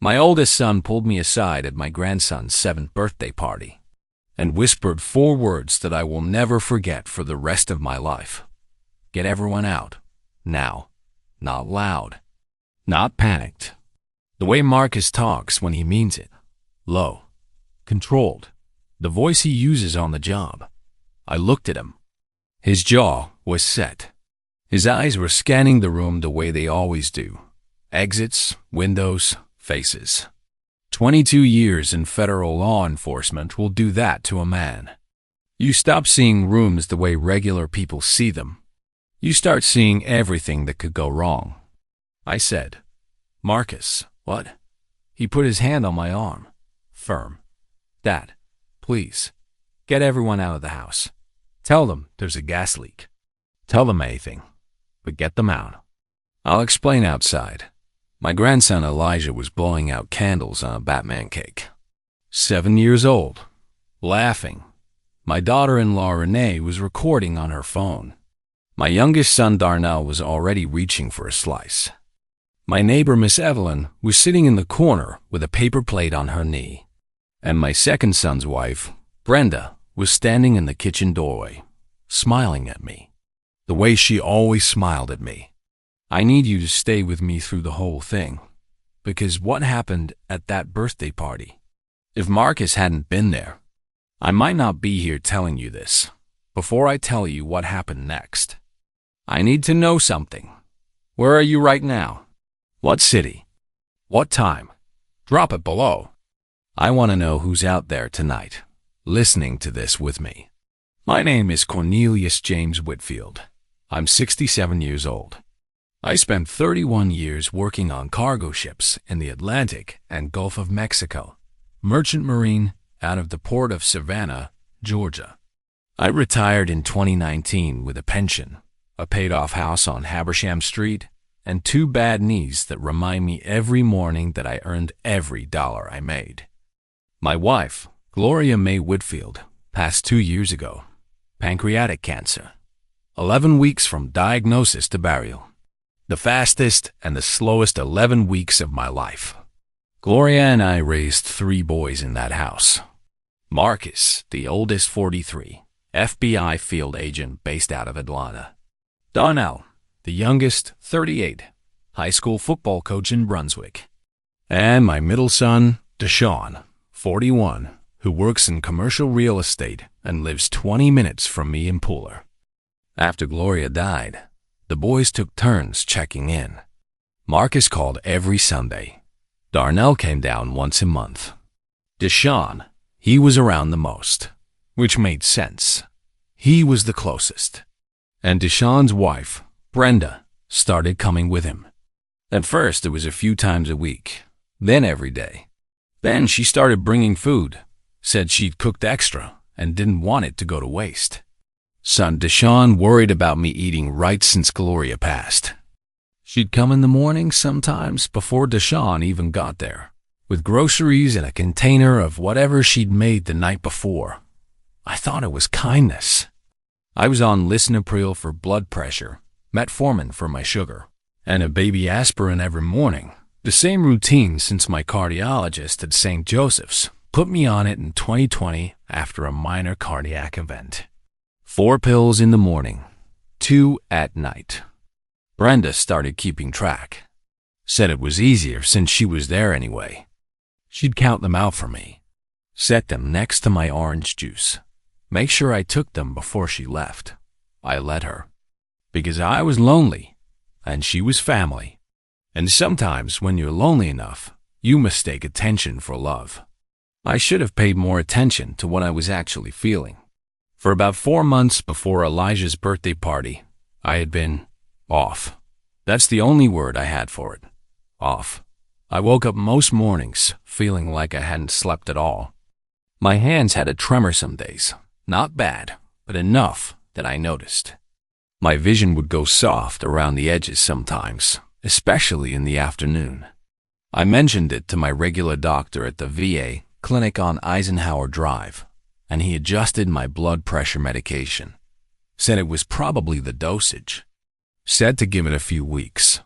My oldest son pulled me aside at my grandson's 7th birthday party and whispered 4 words that I will never forget for the rest of my life. Get everyone out. Now. Not loud. Not panicked. The way Marcus talks when he means it. Low. Controlled. The voice he uses on the job. I looked at him. His jaw was set. His eyes were scanning the room the way they always do. Exits, windows, faces. 22 years in federal law enforcement will do that to a man. You stop seeing rooms the way regular people see them. You start seeing everything that could go wrong. I said, Marcus, what? He put his hand on my arm. Firm. Dad, please, get everyone out of the house. Tell them there's a gas leak. Tell them anything, but get them out. I'll explain outside. My grandson Elijah was blowing out candles on a Batman cake. 7 years old. Laughing. My daughter-in-law Renee was recording on her phone. My youngest son Darnell was already reaching for a slice. My neighbor Miss Evelyn was sitting in the corner with a paper plate on her knee. And my second son's wife, Brenda, was standing in the kitchen doorway, smiling at me. The way she always smiled at me. I need you to stay with me through the whole thing, because what happened at that birthday party? If Marcus hadn't been there, I might not be here telling you this. Before I tell you what happened next, I need to know something. Where are you right now? What city? What time? Drop it below. I want to know who's out there tonight, listening to this with me. My name is Cornelius James Whitfield. I'm 67 years old. I spent 31 years working on cargo ships in the Atlantic and Gulf of Mexico, merchant marine out of the port of Savannah, Georgia. I retired in 2019 with a pension, a paid-off house on Habersham Street, and 2 bad knees that remind me every morning that I earned every dollar I made. My wife, Gloria May Whitfield, passed 2 years ago. Pancreatic cancer. 11 weeks from diagnosis to burial. The fastest and the slowest 11 weeks of my life. Gloria and I raised 3 boys in that house. Marcus, the oldest 43, FBI field agent based out of Atlanta. Darnell, the youngest 38, high school football coach in Brunswick. And my middle son, Deshaun, 41, who works in commercial real estate and lives 20 minutes from me in Pooler. After Gloria died, the boys took turns checking in. Marcus called every Sunday. Darnell came down once a month. Deshaun, he was around the most, which made sense. He was the closest. And Deshaun's wife, Brenda, started coming with him. At first, it was a few times a week, then every day. Then she started bringing food, said she'd cooked extra and didn't want it to go to waste. Son Deshaun worried about me eating right since Gloria passed. She'd come in the morning sometimes before Deshaun even got there, with groceries and a container of whatever she'd made the night before. I thought it was kindness. I was on lisinopril for blood pressure, metformin for my sugar, and a baby aspirin every morning. The same routine since my cardiologist at St. Joseph's put me on it in 2020 after a minor cardiac event. 4 pills in the morning, 2 at night. Brenda started keeping track. Said it was easier since she was there anyway. She'd count them out for me. Set them next to my orange juice. Make sure I took them before she left. I let her. Because I was lonely, and she was family. And sometimes when you're lonely enough, you mistake attention for love. I should have paid more attention to what I was actually feeling. For about 4 months before Elijah's birthday party, I had been off. That's the only word I had for it. Off. I woke up most mornings feeling like I hadn't slept at all. My hands had a tremor some days. Not bad, but enough that I noticed. My vision would go soft around the edges sometimes, especially in the afternoon. I mentioned it to my regular doctor at the VA clinic on Eisenhower Drive, and he adjusted my blood pressure medication. Said it was probably the dosage. Said to give it a few weeks.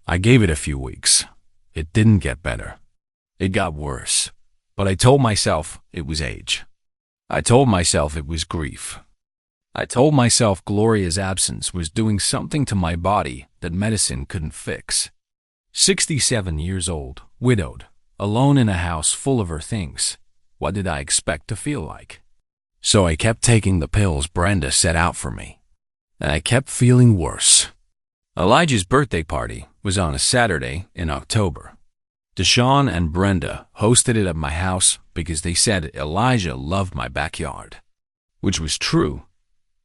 I gave it a few weeks. It didn't get better. It got worse, but I told myself it was age. I told myself it was grief. I told myself Gloria's absence was doing something to my body that medicine couldn't fix. 67 years old, widowed, alone in a house full of her things. What did I expect to feel like? So I kept taking the pills Brenda set out for me, and I kept feeling worse. Elijah's birthday party was on a Saturday in October. Deshawn and Brenda hosted it at my house because they said Elijah loved my backyard, which was true.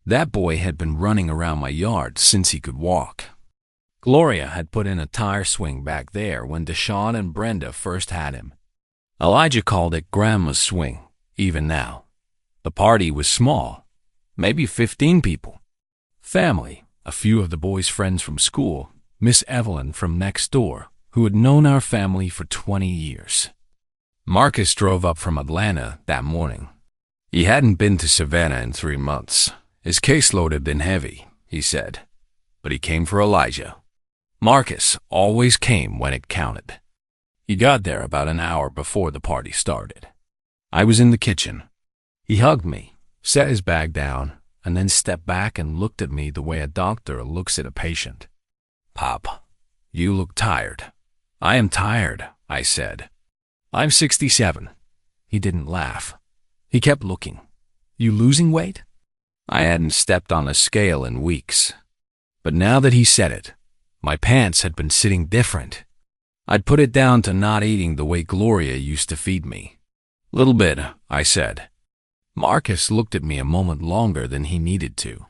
That boy had been running around my yard since he could walk. Gloria had put in a tire swing back there when Deshawn and Brenda first had him. Elijah called it Grandma's swing, even now. The party was small, maybe 15 people. Family, a few of the boys' friends from school, Miss Evelyn from next door, who had known our family for 20 years. Marcus drove up from Atlanta that morning. He hadn't been to Savannah in 3 months. His caseload had been heavy, he said, but he came for Elijah. Marcus always came when it counted. He got there about an hour before the party started. I was in the kitchen. He hugged me, set his bag down, and then stepped back and looked at me the way a doctor looks at a patient. "Pop, you look tired." "I am tired," I said. "I'm 67. He didn't laugh. He kept looking. "You losing weight?" I hadn't stepped on a scale in weeks. But now that he said it, my pants had been sitting different. I'd put it down to not eating the way Gloria used to feed me. "Little bit," I said. Marcus looked at me a moment longer than he needed to.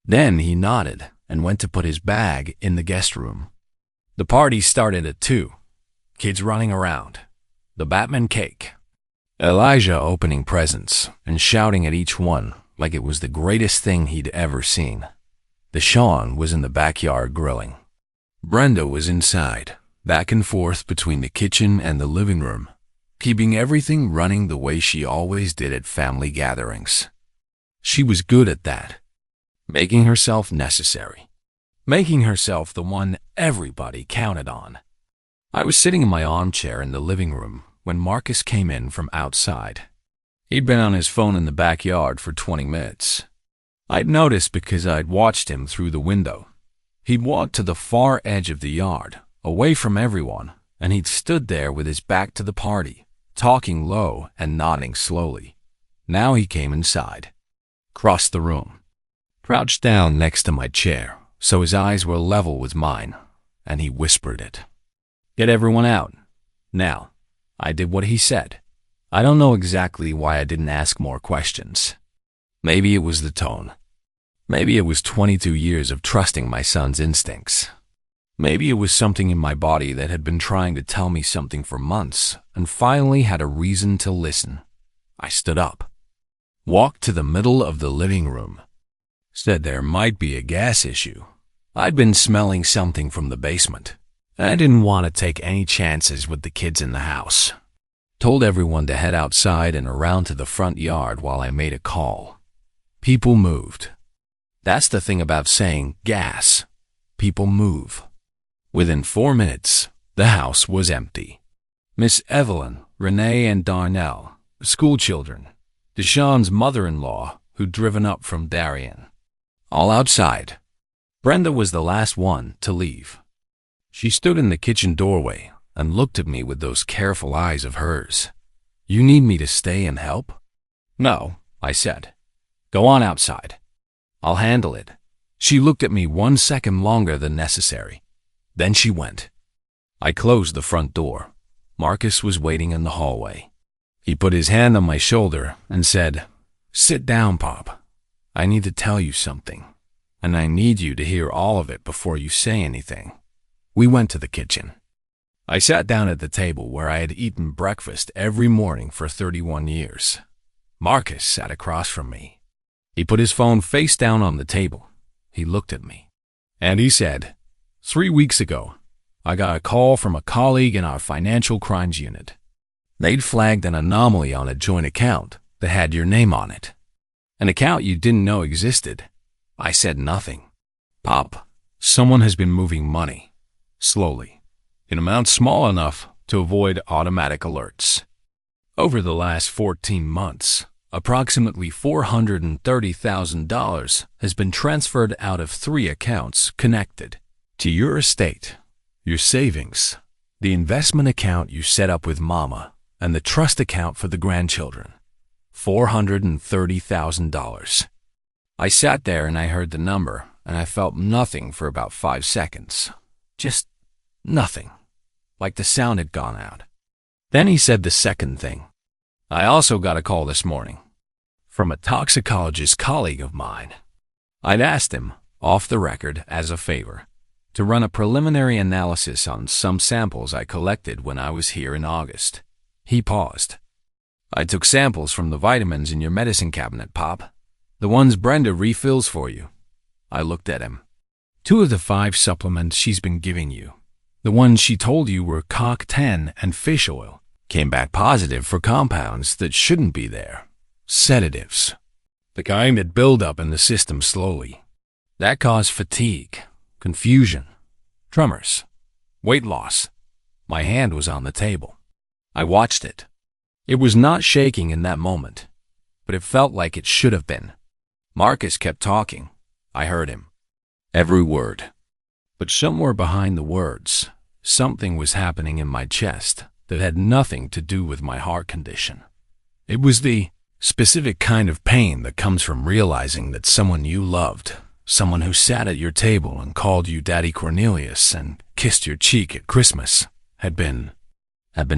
Then he nodded and went to put his bag in the guest room. The party started at 2. Kids running around. The Batman cake. Elijah opening presents and shouting at each one like it was the greatest thing he'd ever seen. Deshawn was in the backyard grilling. Brenda was inside, back and forth between the kitchen and the living room, keeping everything running the way she always did at family gatherings. She was good at that, making herself necessary, making herself the one everybody counted on. I was sitting in my armchair in the living room when Marcus came in from outside. He'd been on his phone in the backyard for 20 minutes. I'd noticed because I'd watched him through the window. He'd walked to the far edge of the yard, away from everyone, and he'd stood there with his back to the party, talking low and nodding slowly. Now he came inside, crossed the room, crouched down next to my chair so his eyes were level with mine, and he whispered it. "Get everyone out. Now." I did what he said. I don't know exactly why I didn't ask more questions. Maybe it was the tone. Maybe it was 22 years of trusting my son's instincts. Maybe it was something in my body that had been trying to tell me something for months and finally had a reason to listen. I stood up, walked to the middle of the living room, said there might be a gas issue. I'd been smelling something from the basement. I didn't want to take any chances with the kids in the house. Told everyone to head outside and around to the front yard while I made a call. People moved. That's the thing about saying gas. People move. Within 4 minutes, the house was empty. Miss Evelyn, Renee, and Darnell, school children, Deshawn's mother-in-law, who'd driven up from Darien, all outside. Brenda was the last one to leave. She stood in the kitchen doorway and looked at me with those careful eyes of hers. "You need me to stay and help?" "No," I said. "Go on outside. I'll handle it." She looked at me 1 second longer than necessary. Then she went. I closed the front door. Marcus was waiting in the hallway. He put his hand on my shoulder and said, "Sit down, Pop. I need to tell you something, and I need you to hear all of it before you say anything." We went to the kitchen. I sat down at the table where I had eaten breakfast every morning for 31 years. Marcus sat across from me. He put his phone face down on the table. He looked at me, and he said, 3 weeks ago, I got a call from a colleague in our financial crimes unit. They'd flagged an anomaly on a joint account that had your name on it. An account you didn't know existed." I said nothing. "Pop, someone has been moving money. Slowly, in amounts small enough to avoid automatic alerts. Over the last 14 months, approximately $430,000 has been transferred out of 3 accounts connected to your estate, your savings, the investment account you set up with Mama, and the trust account for the grandchildren. $430,000. I sat there and I heard the number, and I felt nothing for about 5 seconds. Just nothing. Like the sound had gone out. Then he said the second thing. I also got a call this morning from a toxicologist colleague of mine. I'd asked him, off the record as a favor, to run a preliminary analysis on some samples I collected when I was here in August. He paused. I took samples from the vitamins in your medicine cabinet, Pop. The ones Brenda refills for you. I looked at him. 2 of the 5 supplements she's been giving you, the ones she told you were CoQ10 and fish oil, came back positive for compounds that shouldn't be there. Sedatives. The kind that build up in the system slowly. That cause fatigue, confusion, tremors, weight loss. My hand was on the table. I watched it. It was not shaking in that moment, but it felt like it should have been. Marcus kept talking. I heard him. Every word. But somewhere behind the words, something was happening in my chest that had nothing to do with my heart condition. It was the specific kind of pain that comes from realizing that someone you loved, someone who sat at your table and called you Daddy Cornelius and kissed your cheek at Christmas, had been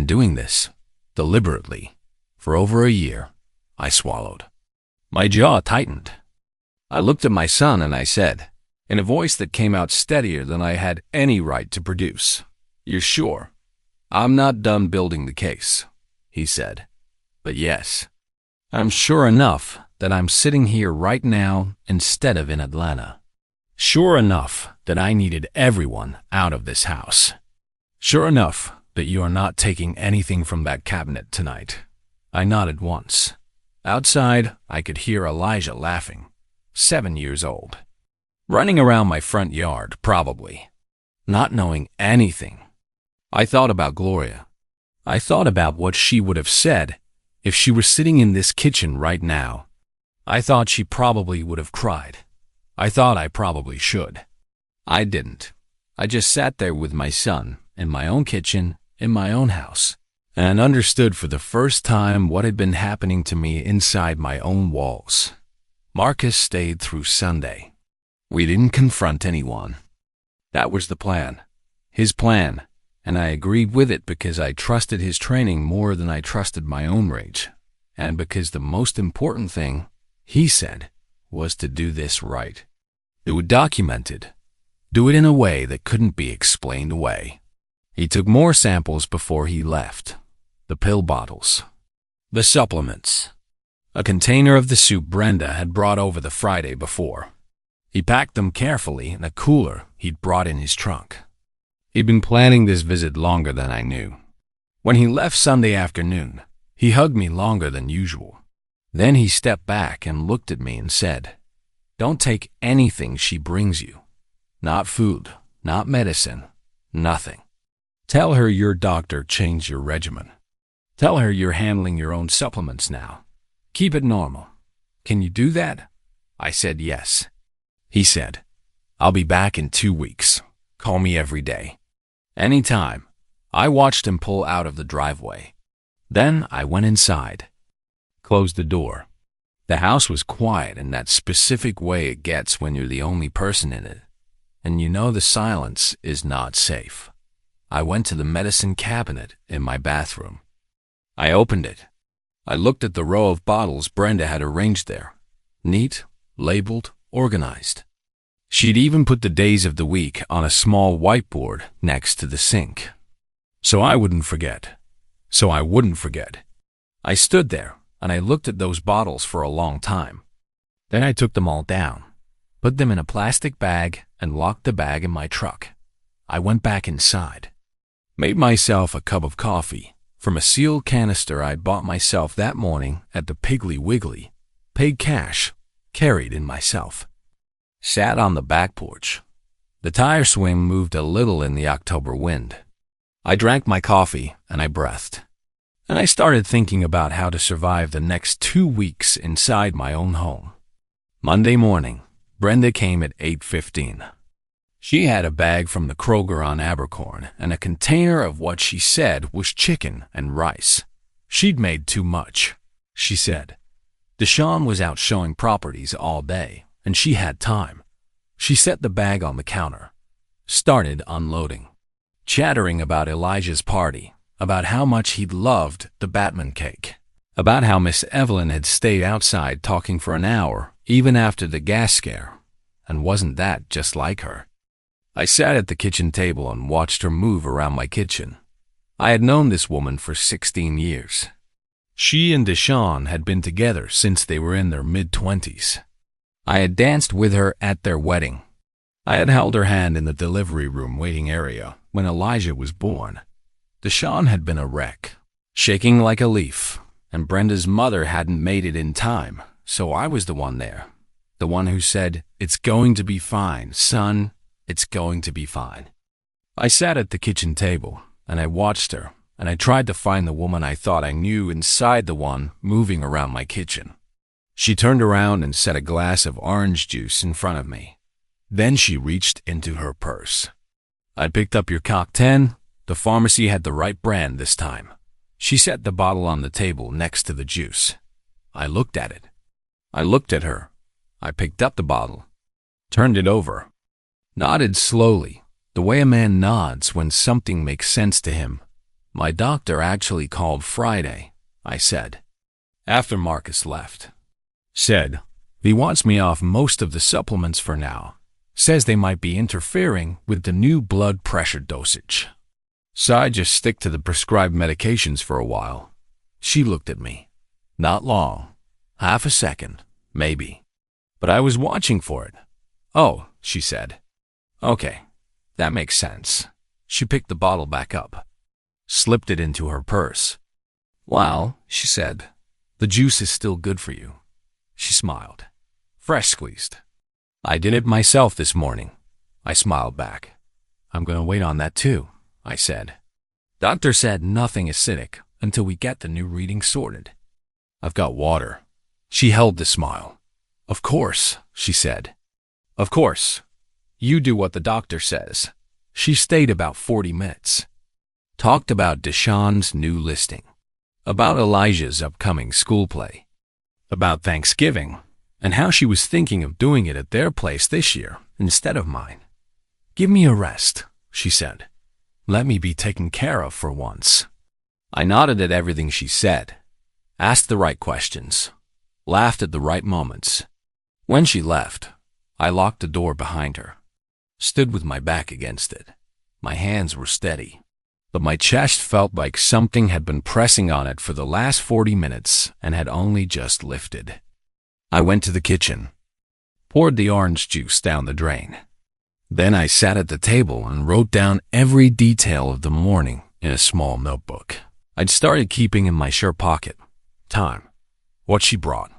doing this, deliberately, for over a year. I swallowed. My jaw tightened. I looked at my son and I said, in a voice that came out steadier than I had any right to produce, "You're sure?" "I'm not done building the case," he said. "But yes, I'm sure enough that I'm sitting here right now instead of in Atlanta. Sure enough that I needed everyone out of this house. Sure enough that you are not taking anything from that cabinet tonight." I nodded once. Outside, I could hear Elijah laughing, 7 years old. Running around my front yard, probably. Not knowing anything. I thought about Gloria. I thought about what she would have said if she were sitting in this kitchen right now. I thought she probably would have cried. I thought I probably should. I didn't. I just sat there with my son, in my own kitchen, in my own house, and understood for the first time what had been happening to me inside my own walls. Marcus stayed through Sunday. We didn't confront anyone. That was the plan. His plan, and I agreed with it because I trusted his training more than I trusted my own rage, and because the most important thing, he said, was to do this right. Do it documented. Do it in a way that couldn't be explained away. He took more samples before he left. The pill bottles. The supplements. A container of the soup Brenda had brought over the Friday before. He packed them carefully in a cooler he'd brought in his trunk. He'd been planning this visit longer than I knew. When he left Sunday afternoon, he hugged me longer than usual. Then he stepped back and looked at me and said, "Don't take anything she brings you. Not food, not medicine, nothing. Tell her your doctor changed your regimen. Tell her you're handling your own supplements now. Keep it normal. Can you do that?" I said yes. He said, "I'll be back in 2 weeks. Call me every day." Anytime. I watched him pull out of the driveway. Then I went inside. Closed the door. The house was quiet in that specific way it gets when you're the only person in it, and you know the silence is not safe. I went to the medicine cabinet in my bathroom. I opened it. I looked at the row of bottles Brenda had arranged there. Neat, labeled, organized. She'd even put the days of the week on a small whiteboard next to the sink. So I wouldn't forget. I stood there and I looked at those bottles for a long time. Then I took them all down, put them in a plastic bag, and locked the bag in my truck. I went back inside. Made myself a cup of coffee from a sealed canister I'd bought myself that morning at the Piggly Wiggly, paid cash, carried in myself. Sat on the back porch. The tire swing moved a little in the October wind. I drank my coffee and I breathed. And I started thinking about how to survive the next 2 weeks inside my own home. Monday morning, Brenda came at 8:15. She had a bag from the Kroger on Abercorn and a container of what she said was chicken and rice. She'd made too much, she said. Deshaun was out showing properties all day, and she had time. She set the bag on the counter, started unloading, chattering about Elijah's party, about how much he'd loved the Batman cake, about how Miss Evelyn had stayed outside talking for an hour, even after the gas scare, and wasn't that just like her? I sat at the kitchen table and watched her move around my kitchen. I had known this woman for 16 years. She and Deshaun had been together since they were in their mid-20s. I had danced with her at their wedding. I had held her hand in the delivery room waiting area when Elijah was born. Deshaun had been a wreck, shaking like a leaf, and Brenda's mother hadn't made it in time, so I was the one there, the one who said, "It's going to be fine, son, it's going to be fine." I sat at the kitchen table, and I watched her, and I tried to find the woman I thought I knew inside the one moving around my kitchen. She turned around and set a glass of orange juice in front of me. Then she reached into her purse. "I picked up your Cock 10. The pharmacy had the right brand this time." She set the bottle on the table next to the juice. I looked at it. I looked at her. I picked up the bottle, turned it over, nodded slowly, the way a man nods when something makes sense to him. "My doctor actually called Friday," I said, after Marcus left. Said, "He wants me off most of the supplements for now. Says they might be interfering with the new blood pressure dosage. So I just stick to the prescribed medications for a while." She looked at me. Not long. Half a second, maybe. But I was watching for it. "Oh," she said. "Okay, that makes sense." She picked the bottle back up, slipped it into her purse. "Well," she said, "the juice is still good for you." She smiled. "Fresh squeezed." "I did it myself this morning." I smiled back. "I'm going to wait on that too," I said. "Doctor said nothing acidic until we get the new reading sorted." "I've got water." She held the smile. "Of course," she said. "Of course. You do what the doctor says." She stayed about 40 minutes. Talked about Deshaun's new listing, about Elijah's upcoming school play, about Thanksgiving, and how she was thinking of doing it at their place this year instead of mine. "Give me a rest," she said. "Let me be taken care of for once." I nodded at everything she said, asked the right questions, laughed at the right moments. When she left, I locked the door behind her, stood with my back against it. My hands were steady, but my chest felt like something had been pressing on it for the last 40 minutes and had only just lifted. I went to the kitchen, poured the orange juice down the drain. Then I sat at the table and wrote down every detail of the morning in a small notebook I'd started keeping in my shirt pocket. Time, what she brought,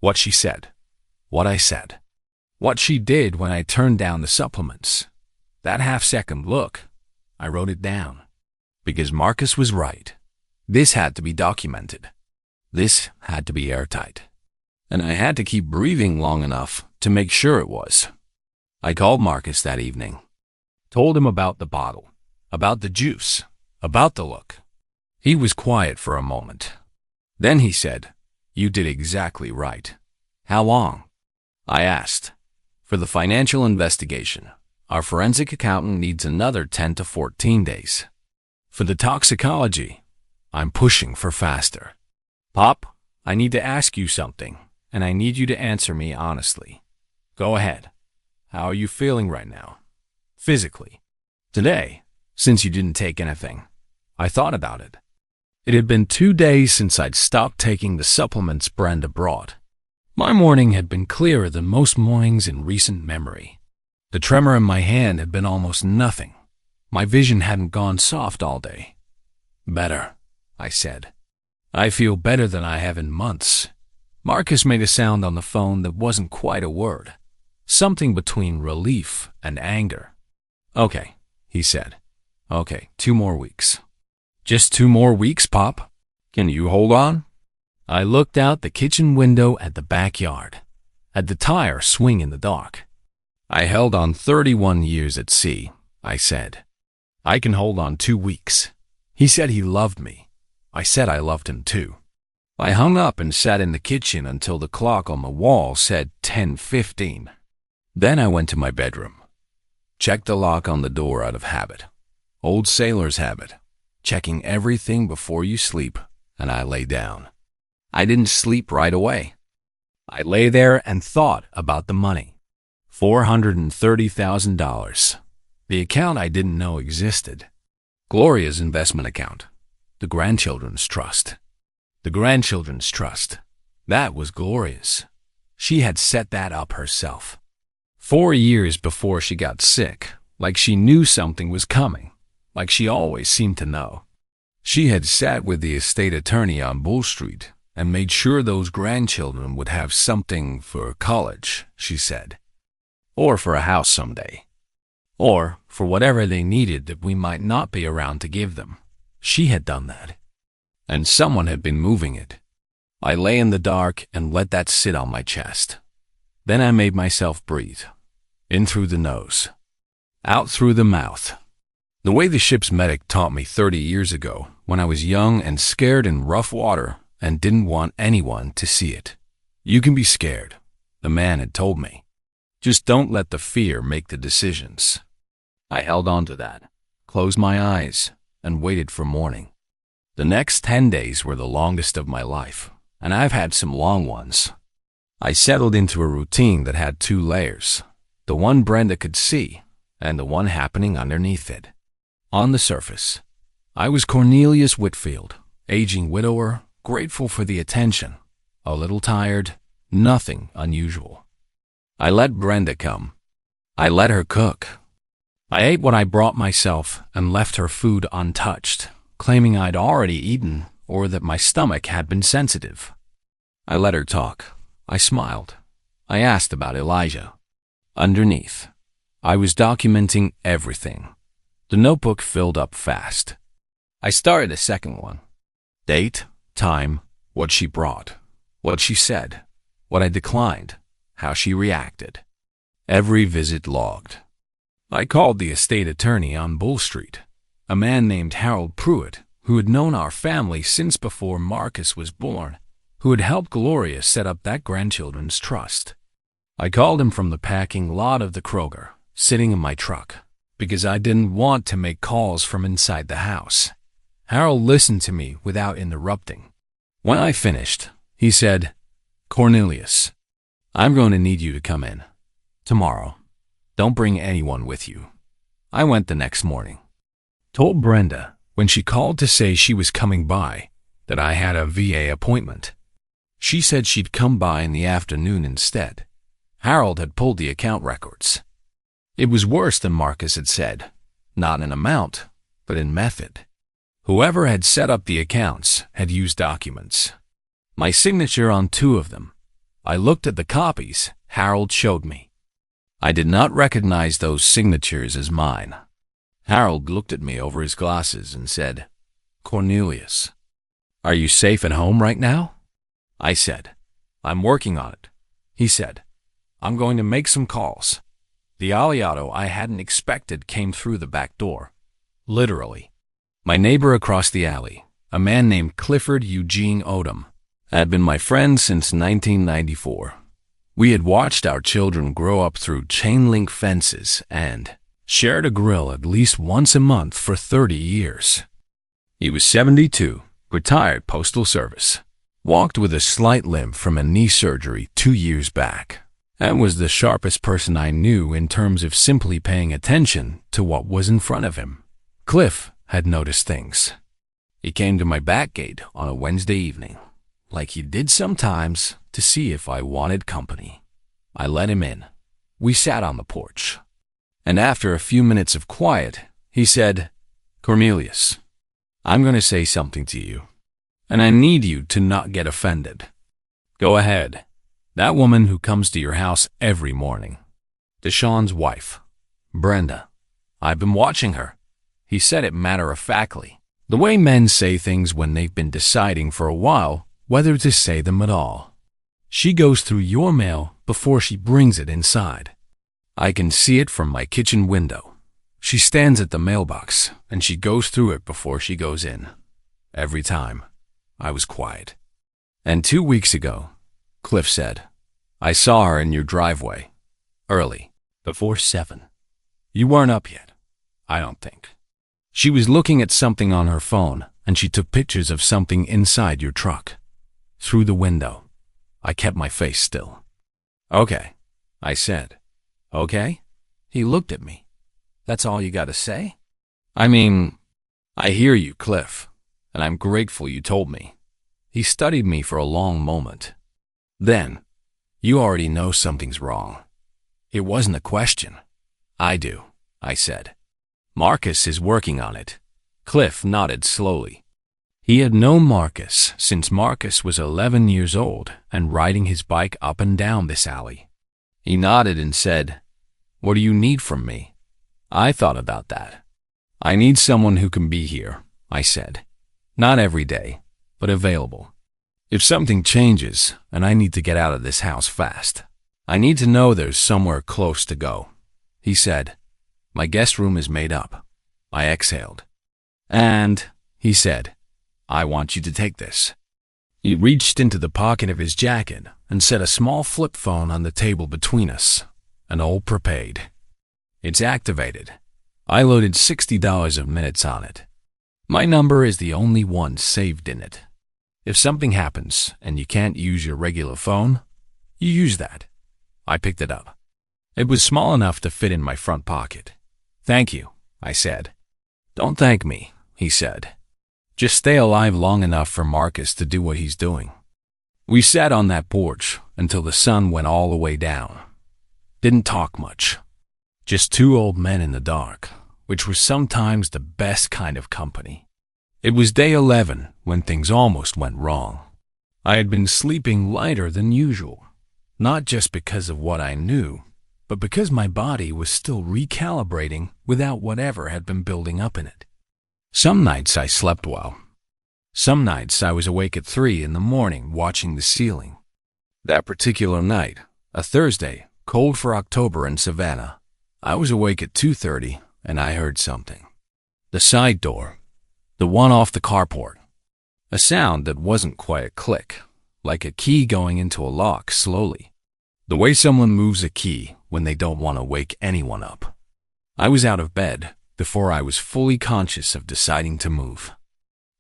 what she said, what I said, what she did when I turned down the supplements. That half-second look, I wrote it down. Because Marcus was right. This had to be documented. This had to be airtight. And I had to keep breathing long enough to make sure it was. I called Marcus that evening, told him about the bottle, about the juice, about the look. He was quiet for a moment. Then he said, "You did exactly right." "How long?" I asked. "For the financial investigation, our forensic accountant needs another 10 to 14 days. For the toxicology, I'm pushing for faster." "Pop, I need to ask you something, and I need you to answer me honestly." "Go ahead. How are you feeling right now? Physically?" "Today, since you didn't take anything, I thought about it. It had been 2 days since I'd stopped taking the supplements Brenda brought. My morning had been clearer than most mornings in recent memory. The tremor in my hand had been almost nothing. My vision hadn't gone soft all day. "Better," I said. "I feel better than I have in months." Marcus made a sound on the phone that wasn't quite a word. Something between relief and anger. "Okay," he said. Okay, 2 more weeks. Just 2 more weeks, Pop? Can you hold on? I looked out the kitchen window at the backyard, at the tire swing in the dark. I held on 31 years at sea, I said. I can hold on 2 weeks. He said he loved me. I said I loved him too. I hung up and sat in the kitchen until the clock on the wall said 10:15. Then I went to my bedroom. Checked the lock on the door out of habit. Old sailor's habit. Checking everything before you sleep, and I lay down. I didn't sleep right away. I lay there and thought about the money. $430,000. The account I didn't know existed. Gloria's investment account. The grandchildren's trust. The grandchildren's trust. That was Gloria's. She had set that up herself. 4 years before she got sick, like she knew something was coming, like she always seemed to know. She had sat with the estate attorney on Bull Street and made sure those grandchildren would have something for college, she said. Or for a house someday. Or for whatever they needed that we might not be around to give them. She had done that. And someone had been moving it. I lay in the dark and let that sit on my chest. Then I made myself breathe. In through the nose. Out through the mouth. The way the ship's medic taught me 30 years ago when I was young and scared in rough water and didn't want anyone to see it. You can be scared, the man had told me. Just don't let the fear make the decisions. I held on to that, closed my eyes, and waited for morning. The next 10 days were the longest of my life, and I've had some long ones. I settled into a routine that had 2 layers, the one Brenda could see and the one happening underneath it. On the surface, I was Cornelius Whitfield, aging widower, grateful for the attention, a little tired, nothing unusual. I let Brenda come. I let her cook. I ate what I brought myself and left her food untouched, claiming I'd already eaten or that my stomach had been sensitive. I let her talk. I smiled. I asked about Elijah. Underneath, I was documenting everything. The notebook filled up fast. I started a second one. Date, time, what she brought, what she said, what I declined, how she reacted. Every visit logged. I called the estate attorney on Bull Street, a man named Harold Pruitt, who had known our family since before Marcus was born, who had helped Gloria set up that grandchildren's trust. I called him from the packing lot of the Kroger, sitting in my truck, because I didn't want to make calls from inside the house. Harold listened to me without interrupting. When I finished, he said, "Cornelius, I'm going to need you to come in. Tomorrow. Don't bring anyone with you." I went the next morning. Told Brenda, when she called to say she was coming by, that I had a VA appointment. She said she'd come by in the afternoon instead. Harold had pulled the account records. It was worse than Marcus had said, not in amount, but in method. Whoever had set up the accounts had used documents. My signature on 2 of them. I looked at the copies Harold showed me. I did not recognize those signatures as mine. Harold looked at me over his glasses and said, "Cornelius, are you safe at home right now?" I said, "I'm working on it." He said, "I'm going to make some calls." The aliato I hadn't expected came through the back door. Literally. My neighbor across the alley, a man named Clifford Eugene Odom, had been my friend since 1994. We had watched our children grow up through chain-link fences and shared a grill at least once a month for 30 years. He was 72, retired postal service, walked with a slight limp from a knee surgery 2 years back, and was the sharpest person I knew in terms of simply paying attention to what was in front of him. Cliff had noticed things. He came to my back gate on a Wednesday evening, like he did sometimes, to see if I wanted company. I let him in. We sat on the porch. And after a few minutes of quiet, he said, "Cornelius, I'm going to say something to you, and I need you to not get offended. Go ahead. That woman who comes to your house every morning. Deshawn's wife, Brenda. I've been watching her." He said it matter-of-factly, the way men say things when they've been deciding for a while whether to say them at all. She goes through your mail before she brings it inside. I can see it from my kitchen window. She stands at the mailbox, and she goes through it before she goes in. Every time. I was quiet. And 2 weeks ago, Cliff said, I saw her in your driveway. Early. Before 7. You weren't up yet. I don't think. She was looking at something on her phone, and she took pictures of something inside your truck. Through the window. I kept my face still. Okay, I said. Okay? He looked at me. That's all you gotta say? I mean, I hear you, Cliff, and I'm grateful you told me. He studied me for a long moment. Then, you already know something's wrong. It wasn't a question. I do, I said. Marcus is working on it. Cliff nodded slowly. He had known Marcus since Marcus was 11 years old and riding his bike up and down this alley. He nodded and said, What do you need from me? I thought about that. I need someone who can be here, I said. Not every day, but available. If something changes and I need to get out of this house fast, I need to know there's somewhere close to go. He said, My guest room is made up. I exhaled. And, he said, I want you to take this. He reached into the pocket of his jacket and set a small flip phone on the table between us, an old prepaid. It's activated. I loaded $60 of minutes on it. My number is the only one saved in it. If something happens and you can't use your regular phone, you use that. I picked it up. It was small enough to fit in my front pocket. Thank you, I said. Don't thank me, he said. Just stay alive long enough for Marcus to do what he's doing. We sat on that porch until the sun went all the way down. Didn't talk much. Just two old men in the dark, which was sometimes the best kind of company. It was day 11 when things almost went wrong. I had been sleeping lighter than usual, not just because of what I knew, but because my body was still recalibrating without whatever had been building up in it. Some nights I slept well. Some nights I was awake at 3 in the morning watching the ceiling. That particular night, a Thursday, cold for October in Savannah, I was awake at 2:30 and I heard something. The side door, the one off the carport. A sound that wasn't quite a click, like a key going into a lock slowly. The way someone moves a key when they don't want to wake anyone up. I was out of bed before I was fully conscious of deciding to move.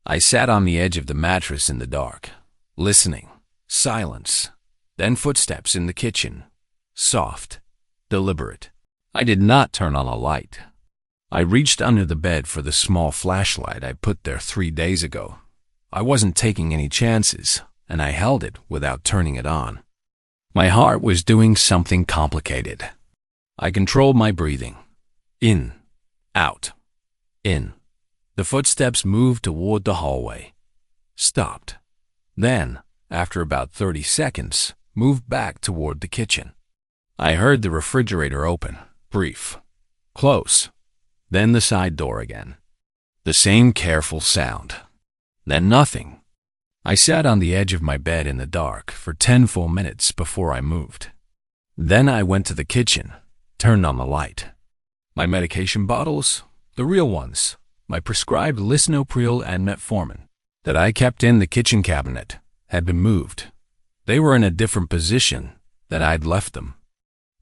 I sat on the edge of the mattress in the dark, listening. Silence. Then footsteps in the kitchen. Soft. Deliberate. I did not turn on a light. I reached under the bed for the small flashlight I put there 3 days ago. I wasn't taking any chances, and I held it without turning it on. My heart was doing something complicated. I controlled my breathing. In. Out. In. The footsteps moved toward the hallway. Stopped. Then, after about 30 seconds, moved back toward the kitchen. I heard the refrigerator open. Brief. Close. Then the side door again. The same careful sound. Then nothing. I sat on the edge of my bed in the dark for 10 full minutes before I moved. Then I went to the kitchen, turned on the light. My medication bottles, the real ones, my prescribed lisinopril and metformin that I kept in the kitchen cabinet, had been moved. They were in a different position than I'd left them.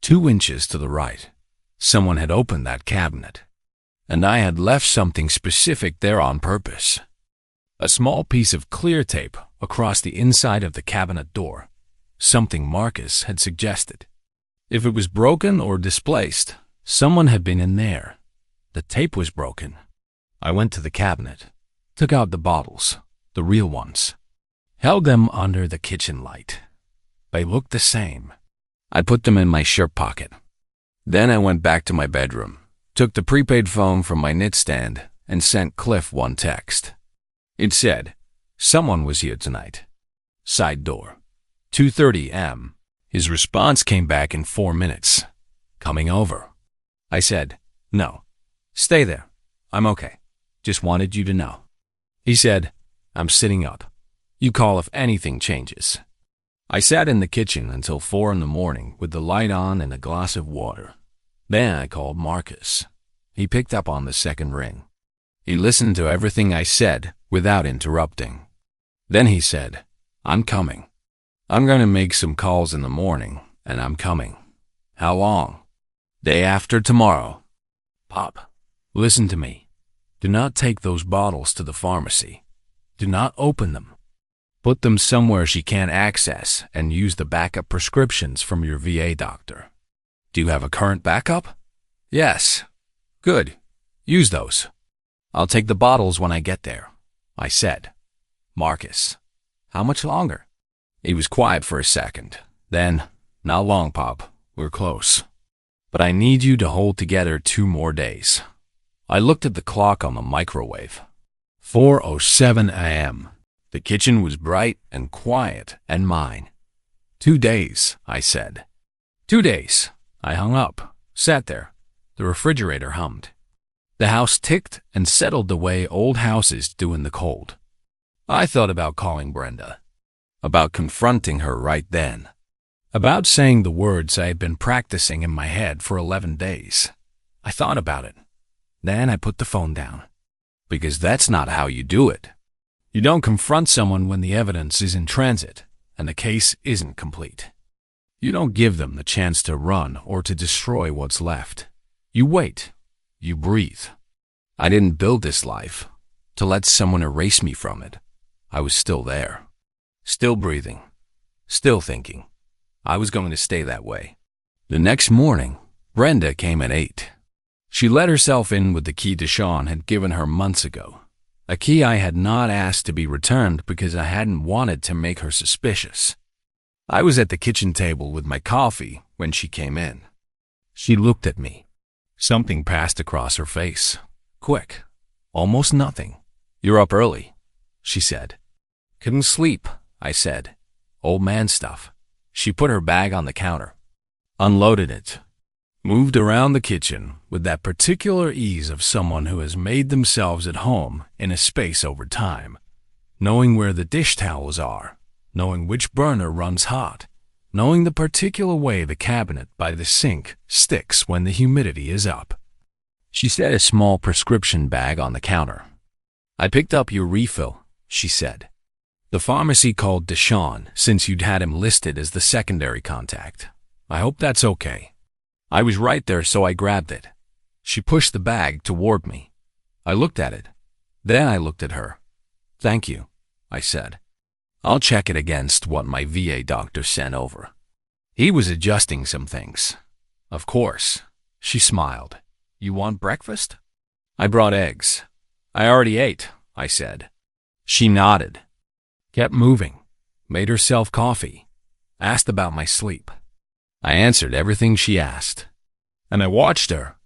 2 inches to the right. Someone had opened that cabinet, and I had left something specific there on purpose. A small piece of clear tape across the inside of the cabinet door, something Marcus had suggested. If it was broken or displaced, someone had been in there. The tape was broken. I went to the cabinet, took out the bottles, the real ones, held them under the kitchen light. They looked the same. I put them in my shirt pocket. Then I went back to my bedroom, took the prepaid phone from my nightstand, and sent Cliff one text. It said, "Someone was here tonight. Side door. 2:30 a.m. His response came back in 4 minutes. Coming over. I said, "No. Stay there. I'm okay. Just wanted you to know. He said, I'm sitting up. You call if anything changes. I sat in the kitchen until 4 in the morning with the light on and a glass of water. Then I called Marcus. He picked up on the second ring. He listened to everything I said without interrupting. Then he said, I'm coming. I'm going to make some calls in the morning, and I'm coming. How long? Day after tomorrow. Pop, listen to me. Do not take those bottles to the pharmacy. Do not open them. Put them somewhere she can't access and use the backup prescriptions from your VA doctor. Do you have a current backup? Yes. Good. Use those. I'll take the bottles when I get there, I said. Marcus, how much longer? He was quiet for a second. Then, not long, Pop. We're close. But I need you to hold together 2 more days. I looked at the clock on the microwave. 4:07 a.m. The kitchen was bright and quiet and mine. 2 days, I said. 2 days. I hung up, sat there. The refrigerator hummed. The house ticked and settled the way old houses do in the cold. I thought about calling Brenda, about confronting her right then, about saying the words I had been practicing in my head for 11 days. I thought about it. Then I put the phone down, because that's not how you do it. You don't confront someone when the evidence is in transit and the case isn't complete. You don't give them the chance to run or to destroy what's left. You wait. You breathe. I didn't build this life to let someone erase me from it. I was still there, still breathing, still thinking. I was going to stay that way. The next morning, Brenda came at 8. She let herself in with the key Deshawn had given her months ago, a key I had not asked to be returned because I hadn't wanted to make her suspicious. I was at the kitchen table with my coffee when she came in. She looked at me. Something passed across her face. Quick. Almost nothing. You're up early, she said. Couldn't sleep, I said. Old man stuff. She put her bag on the counter, unloaded it, moved around the kitchen with that particular ease of someone who has made themselves at home in a space over time, knowing where the dish towels are, knowing which burner runs hot, knowing the particular way the cabinet by the sink sticks when the humidity is up. She set a small prescription bag on the counter. I picked up your refill, she said. The pharmacy called Deshawn since you'd had him listed as the secondary contact. I hope that's okay. I was right there, so I grabbed it. She pushed the bag toward me. I looked at it. Then I looked at her. Thank you, I said. I'll check it against what my VA doctor sent over. He was adjusting some things. Of course, she smiled. You want breakfast? I brought eggs. I already ate, I said. She nodded. Kept moving. Made herself coffee. Asked about my sleep. I answered everything she asked. And I watched her,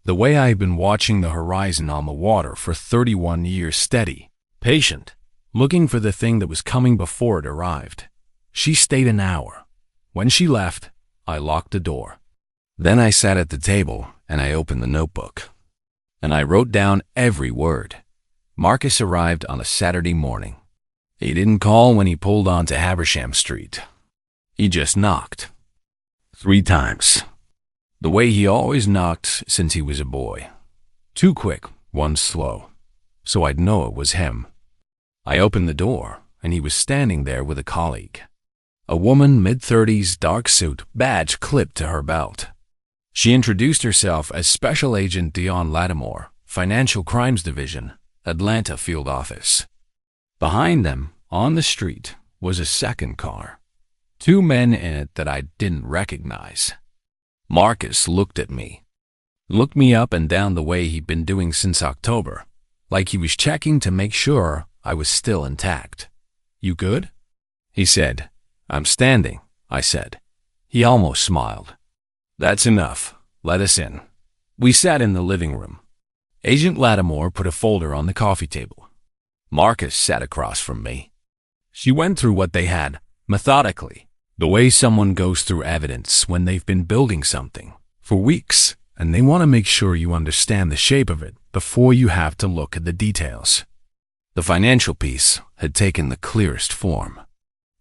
the way I had been watching the horizon on the water for 31 years steady, patient, looking for the thing that was coming before it arrived. She stayed an hour. When she left, I locked the door. Then I sat at the table and I opened the notebook. And I wrote down every word. Marcus arrived on a Saturday morning. He didn't call when he pulled onto Habersham Street. He just knocked. 3 times. The way he always knocked since he was a boy. 2 quick, 1 slow. So I'd know it was him. I opened the door, and he was standing there with a colleague. A woman, mid-30s, dark suit, badge clipped to her belt. She introduced herself as Special Agent Dion Lattimore, Financial Crimes Division, Atlanta Field Office. Behind them, on the street, was a second car. 2 men in it that I didn't recognize. Marcus looked at me. Looked me up and down the way he'd been doing since October, like he was checking to make sure I was still intact. You good? He said. I'm standing, I said. He almost smiled. That's enough. Let us in. We sat in the living room. Agent Lattimore put a folder on the coffee table. Marcus sat across from me. She went through what they had, methodically, the way someone goes through evidence when they've been building something for weeks and they want to make sure you understand the shape of it before you have to look at the details. The financial piece had taken the clearest form.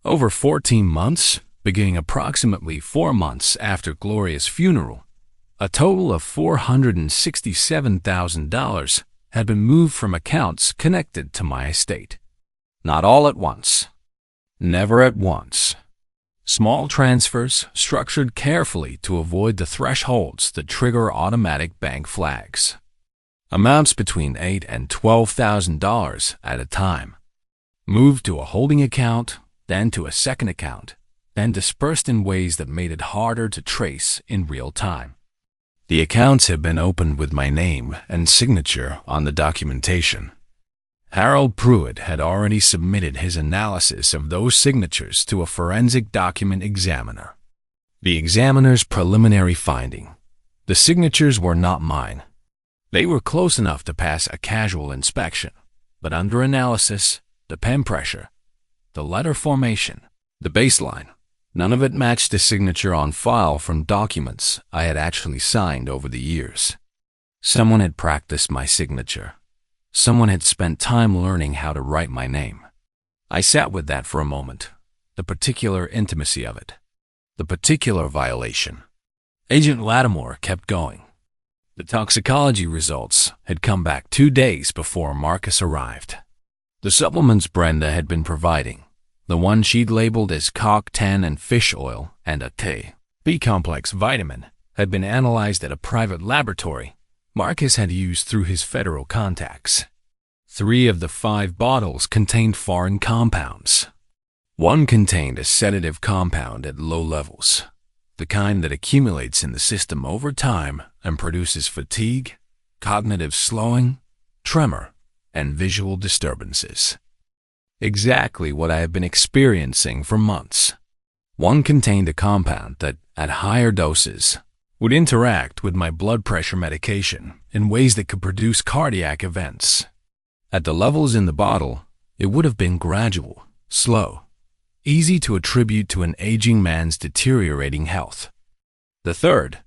Over 14 months, beginning approximately 4 months after Gloria's funeral, a total of $467,000 had been moved from accounts connected to my estate. Not all at once. Never at once. Small transfers structured carefully to avoid the thresholds that trigger automatic bank flags. Amounts between $8,000 and $12,000 at a time. Moved to a holding account, then to a second account, then dispersed in ways that made it harder to trace in real time. The accounts had been opened with my name and signature on the documentation. Harold Pruitt had already submitted his analysis of those signatures to a forensic document examiner. The examiner's preliminary finding: the signatures were not mine. They were close enough to pass a casual inspection, but under analysis, the pen pressure, the letter formation, the baseline, none of it matched the signature on file from documents I had actually signed over the years. Someone had practiced my signature. Someone had spent time learning how to write my name. I sat with that for a moment, the particular intimacy of it, the particular violation. Agent Lattimore kept going. The toxicology results had come back 2 days before Marcus arrived. The supplements Brenda had been providing, the one she'd labeled as CoQ10 and fish oil and a B-complex vitamin, had been analyzed at a private laboratory Marcus had used through his federal contacts. 3 of the 5 bottles contained foreign compounds. One contained a sedative compound at low levels, the kind that accumulates in the system over time and produces fatigue, cognitive slowing, tremor, and visual disturbances. Exactly what I have been experiencing for months. One contained a compound that, at higher doses, would interact with my blood pressure medication in ways that could produce cardiac events. At the levels in the bottle, it would have been gradual, slow, easy to attribute to an aging man's deteriorating health. The third,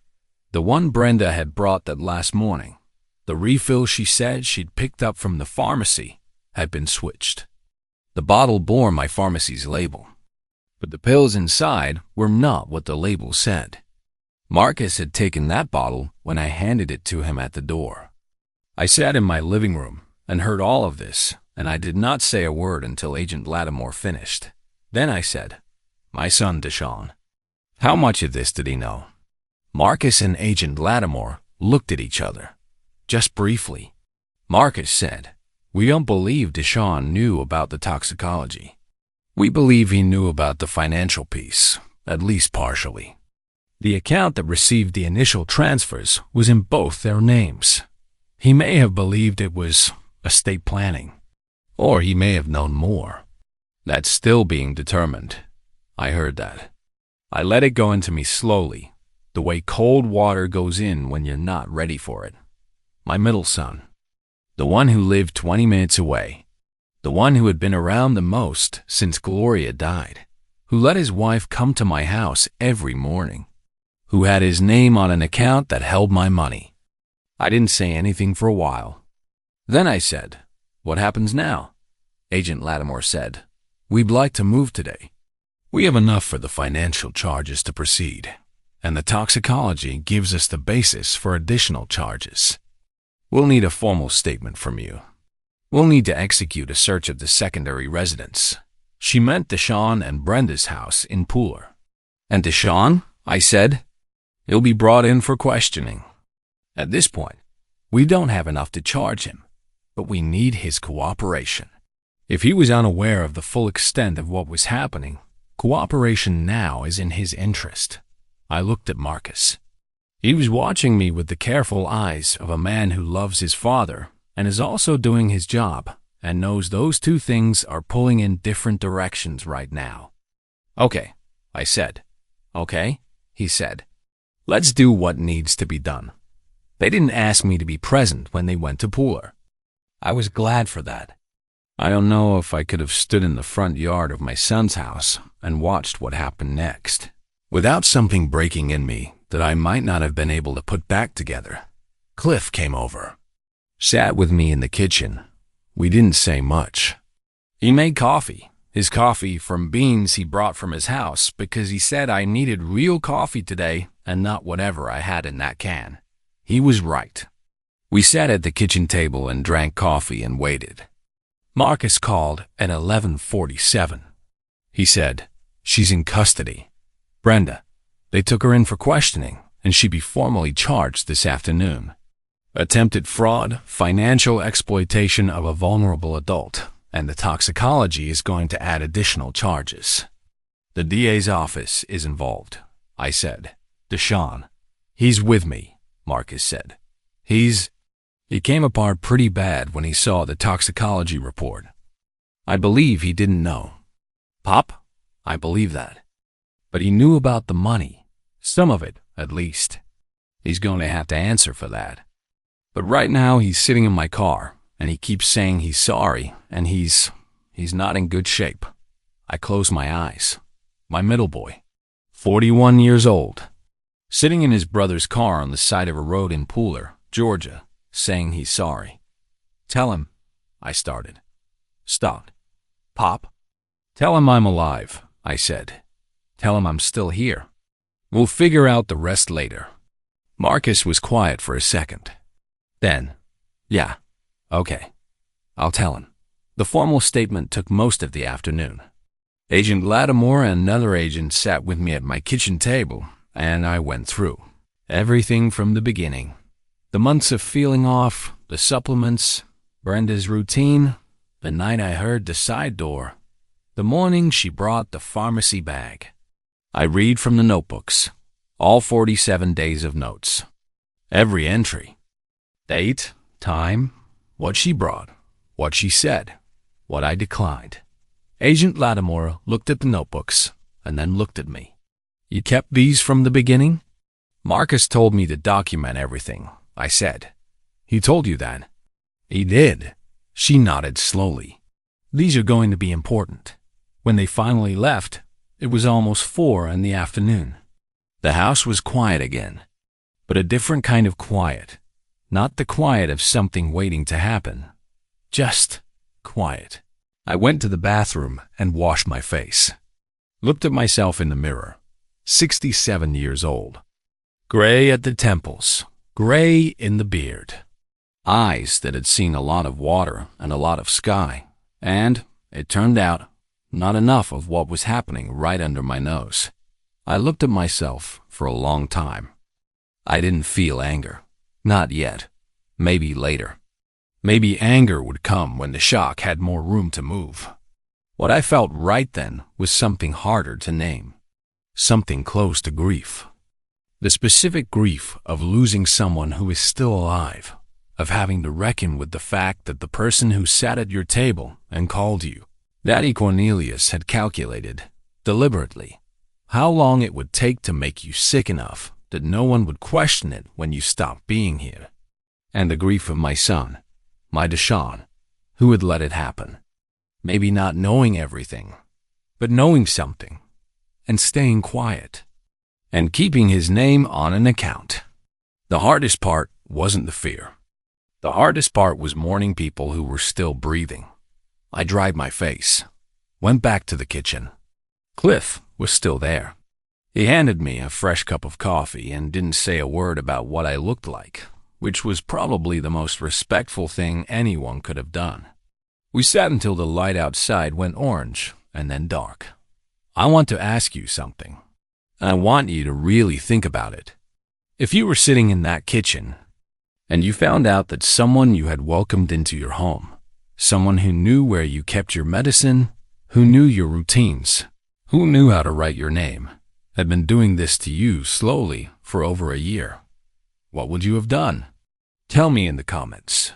the one Brenda had brought that last morning, the refill she said she'd picked up from the pharmacy, had been switched. The bottle bore my pharmacy's label, but the pills inside were not what the label said. Marcus had taken that bottle when I handed it to him at the door. I sat in my living room and heard all of this, and I did not say a word until Agent Lattimore finished. Then I said, "My son, Deshawn." How much of this did he know? Marcus and Agent Lattimore looked at each other, just briefly. Marcus said, "We don't believe Deshawn knew about the toxicology. We believe he knew about the financial piece, at least partially. The account that received the initial transfers was in both their names. He may have believed it was estate planning, or he may have known more. That's still being determined." I heard that. I let it go into me slowly, the way cold water goes in when you're not ready for it. My middle son, the one who lived 20 minutes away, the one who had been around the most since Gloria died, who let his wife come to my house every morning, who had his name on an account that held my money. I didn't say anything for a while. Then I said, "What happens now?" Agent Lattimore said, "We'd like to move today. We have enough for the financial charges to proceed, and the toxicology gives us the basis for additional charges. We'll need a formal statement from you. We'll need to execute a search of the secondary residence." She meant Deshawn and Brenda's house in Pooler. "And Deshawn?" I said. "He'll be brought in for questioning. At this point, we don't have enough to charge him, but we need his cooperation. If he was unaware of the full extent of what was happening, cooperation now is in his interest." I looked at Marcus. He was watching me with the careful eyes of a man who loves his father and is also doing his job and knows those 2 things are pulling in different directions right now. "Okay," I said. "Okay," he said. "Let's do what needs to be done." They didn't ask me to be present when they went to Pooler. I was glad for that. I don't know if I could have stood in the front yard of my son's house and watched what happened next, without something breaking in me that I might not have been able to put back together. Cliff came over. sat with me in the kitchen. We didn't say much. He made coffee. His coffee from beans he brought from his house because he said I needed real coffee today and not whatever I had in that can. He was right. We sat at the kitchen table and drank coffee and waited. Marcus called at 11:47. He said, "She's in custody. Brenda, they took her in for questioning and she'd be formally charged this afternoon. Attempted fraud, financial exploitation of a vulnerable adult, and the toxicology is going to add additional charges." "The DA's office is involved," I said. "Deshaun." "He's with me," Marcus said. He came apart pretty bad when he saw the toxicology report. I believe he didn't know. Pop, I believe that. But he knew about the money. Some of it, at least. He's going to have to answer for that. But right now he's sitting in my car, and he keeps saying he's sorry, and he's not in good shape. I close my eyes. My middle boy, 41 years old, sitting in his brother's car on the side of a road in Pooler, Georgia, saying he's sorry. "Tell him," I started. Stopped. "Pop, tell him I'm alive," I said. "Tell him I'm still here. We'll figure out the rest later." Marcus was quiet for a second. Then, "Yeah, okay, I'll tell him." The formal statement took most of the afternoon. Agent Lattimore and another agent sat with me at my kitchen table, and I went through everything from the beginning. The months of feeling off, the supplements, Brenda's routine, the night I heard the side door, the morning she brought the pharmacy bag. I read from the notebooks, all 47 days of notes. Every entry. Date, time, what she brought, what she said, what I declined. Agent Lattimore looked at the notebooks and then looked at me. "You kept these from the beginning?" "Marcus told me to document everything," I said. "He told you that?" "He did." She nodded slowly. "These are going to be important." When they finally left, it was almost 4 in the afternoon. The house was quiet again, but a different kind of quiet. Not the quiet of something waiting to happen. Just quiet. I went to the bathroom and washed my face. Looked at myself in the mirror. 67 years old. Gray at the temples. Gray in the beard. Eyes that had seen a lot of water and a lot of sky. And, it turned out, not enough of what was happening right under my nose. I looked at myself for a long time. I didn't feel anger. Not yet. Maybe later. Maybe anger would come when the shock had more room to move. What I felt right then was something harder to name. Something close to grief. The specific grief of losing someone who is still alive, of having to reckon with the fact that the person who sat at your table and called you, Daddy Cornelius, had calculated, deliberately, how long it would take to make you sick enough that no one would question it when you stopped being here. And the grief of my son, my Deshaun, who had let it happen. Maybe not knowing everything, but knowing something, and staying quiet, and keeping his name on an account. The hardest part wasn't the fear. The hardest part was mourning people who were still breathing. I dried my face, went back to the kitchen. Cliff was still there. He handed me a fresh cup of coffee and didn't say a word about what I looked like, which was probably the most respectful thing anyone could have done. We sat until the light outside went orange and then dark. "I want to ask you something. I want you to really think about it. If you were sitting in that kitchen and you found out that someone you had welcomed into your home, someone who knew where you kept your medicine, who knew your routines, who knew how to write your name, had been doing this to you slowly for over a year, what would you have done? Tell me in the comments,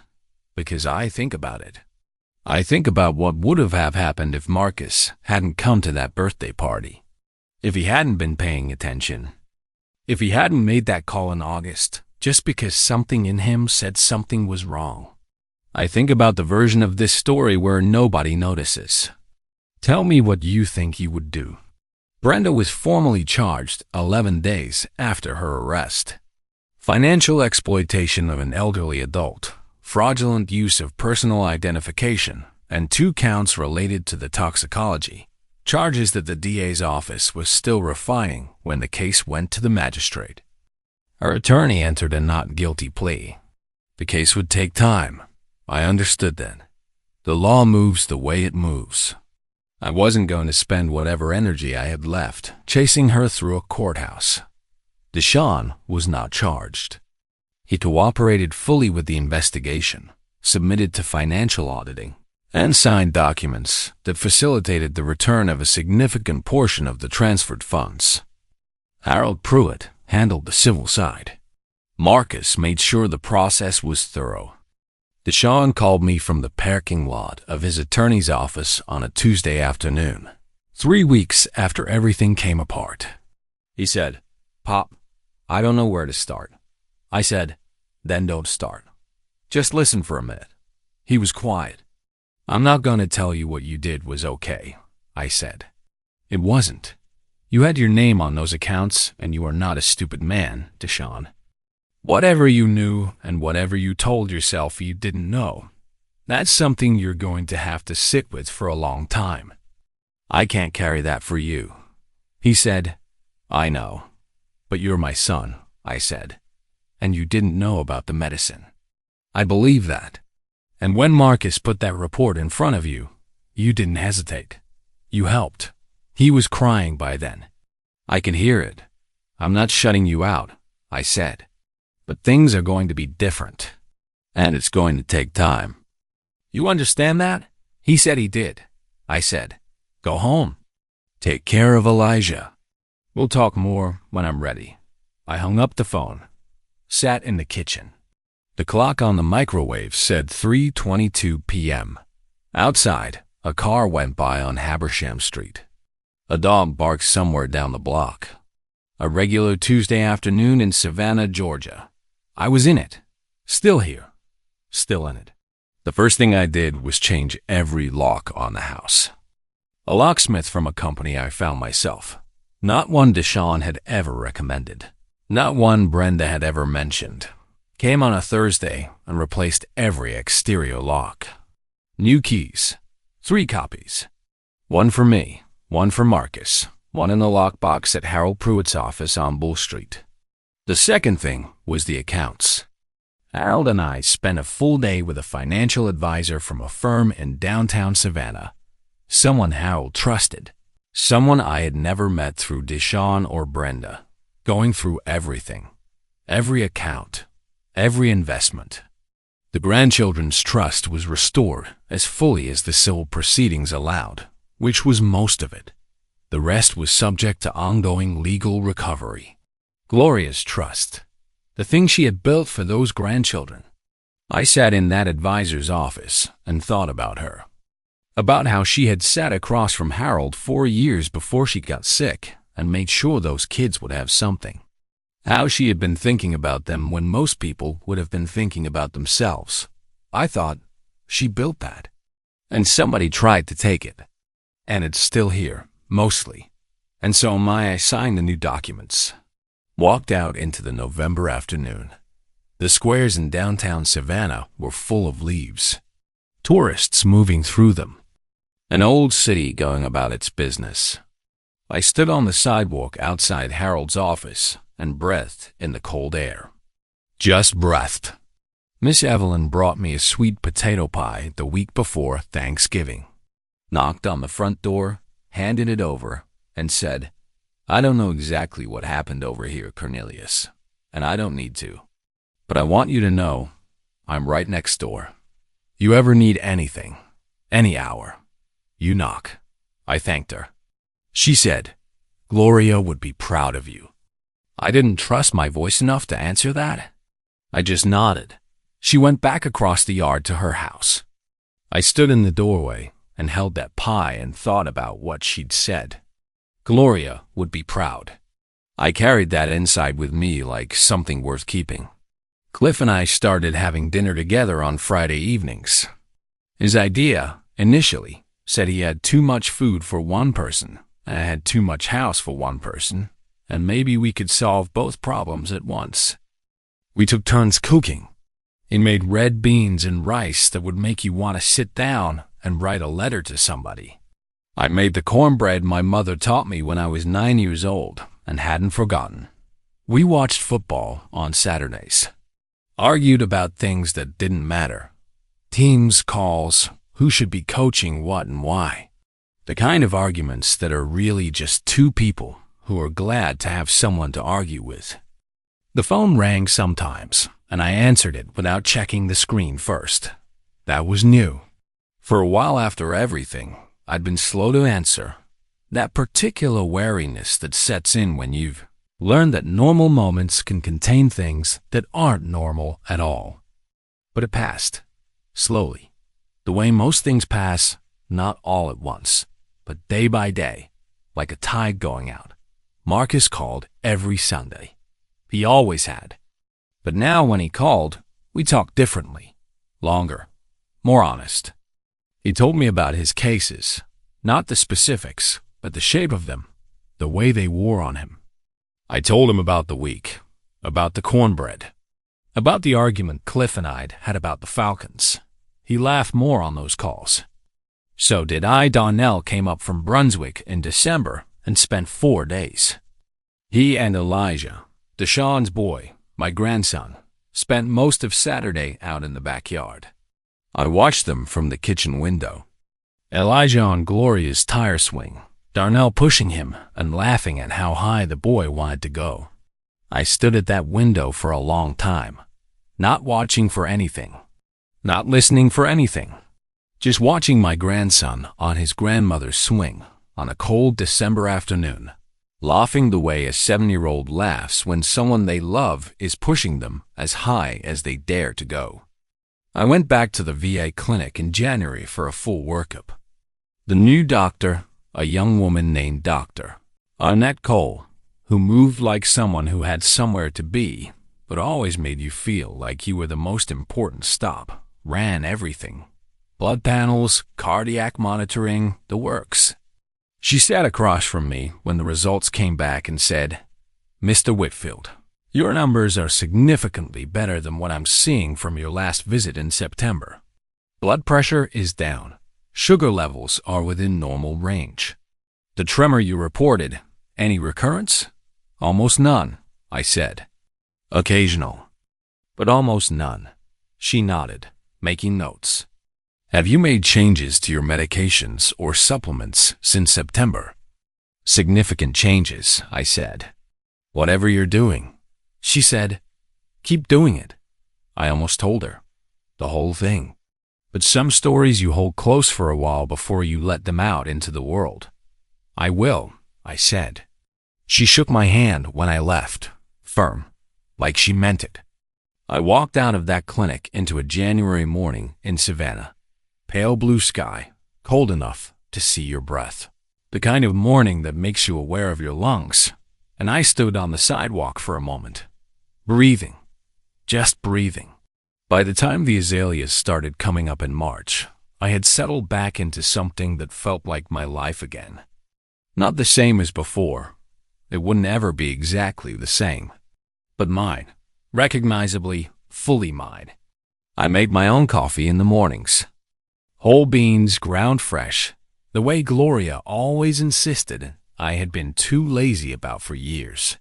because I think about it. I think about what would have happened if Marcus hadn't come to that birthday party, if he hadn't been paying attention, if he hadn't made that call in August just because something in him said something was wrong. I think about the version of this story where nobody notices. Tell me what you think you would do. Brenda was formally charged 11 days after her arrest. Financial exploitation of an elderly adult, fraudulent use of personal identification, and 2 counts related to the toxicology, charges that the DA's office was still refining when the case went to the magistrate. Her attorney entered a not guilty plea. The case would take time. I understood then. The law moves the way it moves. I wasn't going to spend whatever energy I had left chasing her through a courthouse. Deshawn was not charged. He cooperated fully with the investigation, submitted to financial auditing, and signed documents that facilitated the return of a significant portion of the transferred funds. Harold Pruitt handled the civil side. Marcus made sure the process was thorough. Deshawn called me from the parking lot of his attorney's office on a Tuesday afternoon, 3 weeks after everything came apart. He said, "Pop, I don't know where to start." I said, "Then don't start. Just listen for a minute." He was quiet. "I'm not going to tell you what you did was okay," I said. "It wasn't. You had your name on those accounts, and you are not a stupid man, Deshawn. Whatever you knew and whatever you told yourself you didn't know, that's something you're going to have to sit with for a long time. I can't carry that for you." He said, "I know. But you're my son," I said. "And you didn't know about the medicine." I believe that. And when Marcus put that report in front of you, you didn't hesitate. You helped. He was crying by then. I could hear it. "I'm not shutting you out," I said. "But things are going to be different. And it's going to take time." "You understand that?" He said he did. I said, "Go home. Take care of Elijah. We'll talk more when I'm ready." I hung up the phone, sat in the kitchen. The clock on the microwave said 3:22 p.m. Outside, a car went by on Habersham Street. A dog barked somewhere down the block. A regular Tuesday afternoon in Savannah, Georgia. I was in it. Still here. Still in it. The first thing I did was change every lock on the house. A locksmith from a company I found myself. Not one Deshawn had ever recommended. Not one Brenda had ever mentioned. Came on a Thursday and replaced every exterior lock. New keys. 3 copies. One for me, one for Marcus, one in the lockbox at Harold Pruitt's office on Bull Street. The second thing was the accounts. Harold and I spent a full day with a financial advisor from a firm in downtown Savannah. Someone Harold trusted. Someone I had never met through Deshawn or Brenda. Going through everything. Every account. Every investment. The grandchildren's trust was restored as fully as the civil proceedings allowed, which was most of it. The rest was subject to ongoing legal recovery. Gloria's trust. The thing she had built for those grandchildren. I sat in that advisor's office and thought about her. About how she had sat across from Harold 4 years before she got sick and made sure those kids would have something. How she had been thinking about them when most people would have been thinking about themselves. I thought, she built that. And somebody tried to take it. And it's still here, mostly. And so I signed the new documents. Walked out into the November afternoon. The squares in downtown Savannah were full of leaves. Tourists moving through them. An old city going about its business. I stood on the sidewalk outside Harold's office and breathed in the cold air. Just breathed. Miss Evelyn brought me a sweet potato pie the week before Thanksgiving. Knocked on the front door, handed it over, and said, "I don't know exactly what happened over here, Cornelius, and I don't need to. But I want you to know I'm right next door. You ever need anything, any hour, you knock." I thanked her. She said, "Gloria would be proud of you." I didn't trust my voice enough to answer that. I just nodded. She went back across the yard to her house. I stood in the doorway and held that pie and thought about what she'd said. Gloria would be proud. I carried that inside with me like something worth keeping. Cliff and I started having dinner together on Friday evenings. His idea, initially, said he had too much food for one person, and I had too much house for one person, and maybe we could solve both problems at once. We took turns cooking. He made red beans and rice that would make you want to sit down and write a letter to somebody. I made the cornbread my mother taught me when I was 9 years old and hadn't forgotten. We watched football on Saturdays, argued about things that didn't matter. Teams, calls, who should be coaching what and why. The kind of arguments that are really just two people who are glad to have someone to argue with. The phone rang sometimes, and I answered it without checking the screen first. That was new. For a while after everything, I'd been slow to answer. That particular wariness that sets in when you've learned that normal moments can contain things that aren't normal at all. But it passed, slowly. The way most things pass, not all at once, but day by day, like a tide going out. Marcus called every Sunday. He always had. But now when he called, we talked differently, longer, more honest. He told me about his cases, not the specifics, but the shape of them, the way they wore on him. I told him about the week, about the cornbread, about the argument Cliff and I'd had about the Falcons. He laughed more on those calls. So did I. Donnell came up from Brunswick in December and spent 4 days. He and Elijah, Deshaun's boy, my grandson, spent most of Saturday out in the backyard. I watched them from the kitchen window. Elijah on Gloria's tire swing, Darnell pushing him and laughing at how high the boy wanted to go. I stood at that window for a long time, not watching for anything, not listening for anything, just watching my grandson on his grandmother's swing on a cold December afternoon, laughing the way a 7-year-old laughs when someone they love is pushing them as high as they dare to go. I went back to the VA clinic in January for a full workup. The new doctor, a young woman named Dr. Arnett Cole, who moved like someone who had somewhere to be, but always made you feel like you were the most important stop, ran everything. Blood panels, cardiac monitoring, the works. She sat across from me when the results came back and said, "Mr. Whitfield, your numbers are significantly better than what I'm seeing from your last visit in September. Blood pressure is down. Sugar levels are within normal range. The tremor you reported, any recurrence? Almost none," I said. "Occasional, but almost none." She nodded, making notes. "Have you made changes to your medications or supplements since September?" "Significant changes," I said. "Whatever you're doing." She said, "Keep doing it." I almost told her. The whole thing. But some stories you hold close for a while before you let them out into the world. "I will," I said. She shook my hand when I left, firm, like she meant it. I walked out of that clinic into a January morning in Savannah. Pale blue sky, cold enough to see your breath. The kind of morning that makes you aware of your lungs. And I stood on the sidewalk for a moment, breathing, just breathing. By the time the azaleas started coming up in March, I had settled back into something that felt like my life again. Not the same as before. It wouldn't ever be exactly the same. But mine, recognizably, fully mine. I made my own coffee in the mornings. Whole beans, ground fresh, the way Gloria always insisted I had been too lazy about for years.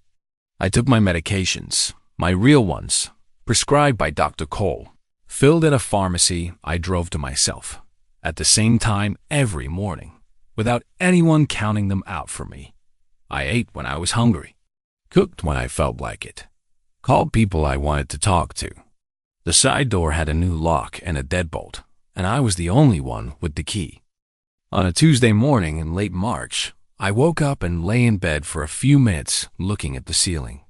I took my medications, my real ones, prescribed by Dr. Cole, filled at a pharmacy I drove to myself, at the same time every morning, without anyone counting them out for me. I ate when I was hungry, cooked when I felt like it, called people I wanted to talk to. The side door had a new lock and a deadbolt, and I was the only one with the key. On a Tuesday morning in late March, I woke up and lay in bed for a few minutes looking at the ceiling.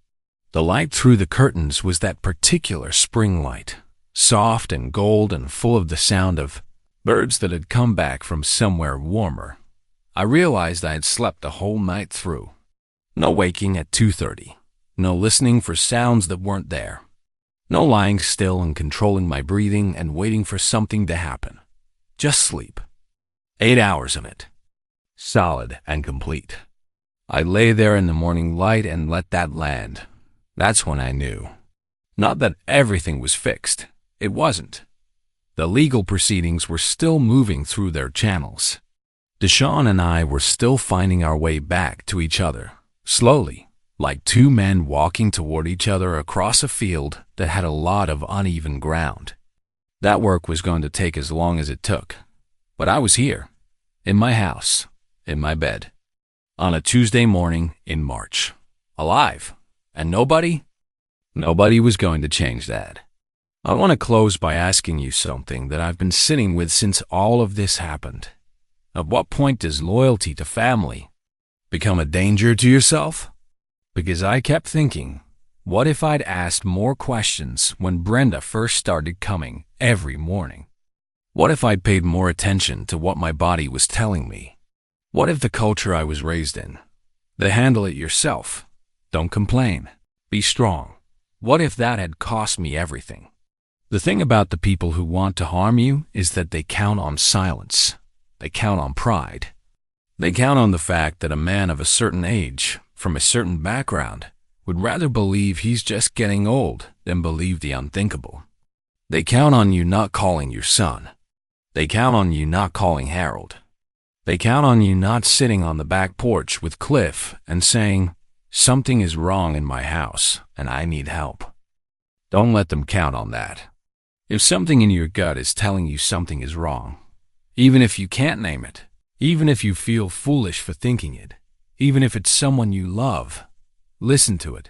The light through the curtains was that particular spring light, soft and gold and full of the sound of birds that had come back from somewhere warmer. I realized I had slept the whole night through. No waking at 2:30, no listening for sounds that weren't there, no lying still and controlling my breathing and waiting for something to happen. Just sleep. 8 hours of it. Solid and complete. I lay there in the morning light and let that land. That's when I knew. Not that everything was fixed. It wasn't. The legal proceedings were still moving through their channels. Deshaun and I were still finding our way back to each other, slowly, like two men walking toward each other across a field that had a lot of uneven ground. That work was going to take as long as it took, but I was here, in my house, in my bed, on a Tuesday morning in March, alive, and nobody was going to change that. I want to close by asking you something that I've been sitting with since all of this happened. At what point does loyalty to family become a danger to yourself? Because I kept thinking, what if I'd asked more questions when Brenda first started coming every morning? What if I'd paid more attention to what my body was telling me? What if the culture I was raised in, the handle it yourself, don't complain, be strong, what if that had cost me everything? The thing about the people who want to harm you is that they count on silence. They count on pride. They count on the fact that a man of a certain age, from a certain background, would rather believe he's just getting old than believe the unthinkable. They count on you not calling your son. They count on you not calling Harold. They count on you not sitting on the back porch with Cliff and saying, "Something is wrong in my house and I need help." Don't let them count on that. If something in your gut is telling you something is wrong, even if you can't name it, even if you feel foolish for thinking it, even if it's someone you love, listen to it.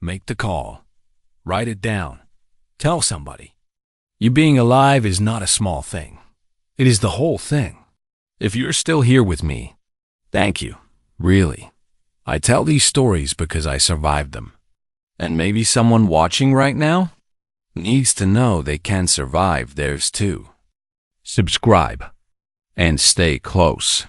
Make the call. Write it down. Tell somebody. You being alive is not a small thing. It is the whole thing. If you're still here with me, thank you, really. I tell these stories because I survived them. And maybe someone watching right now needs to know they can survive theirs too. Subscribe and stay close.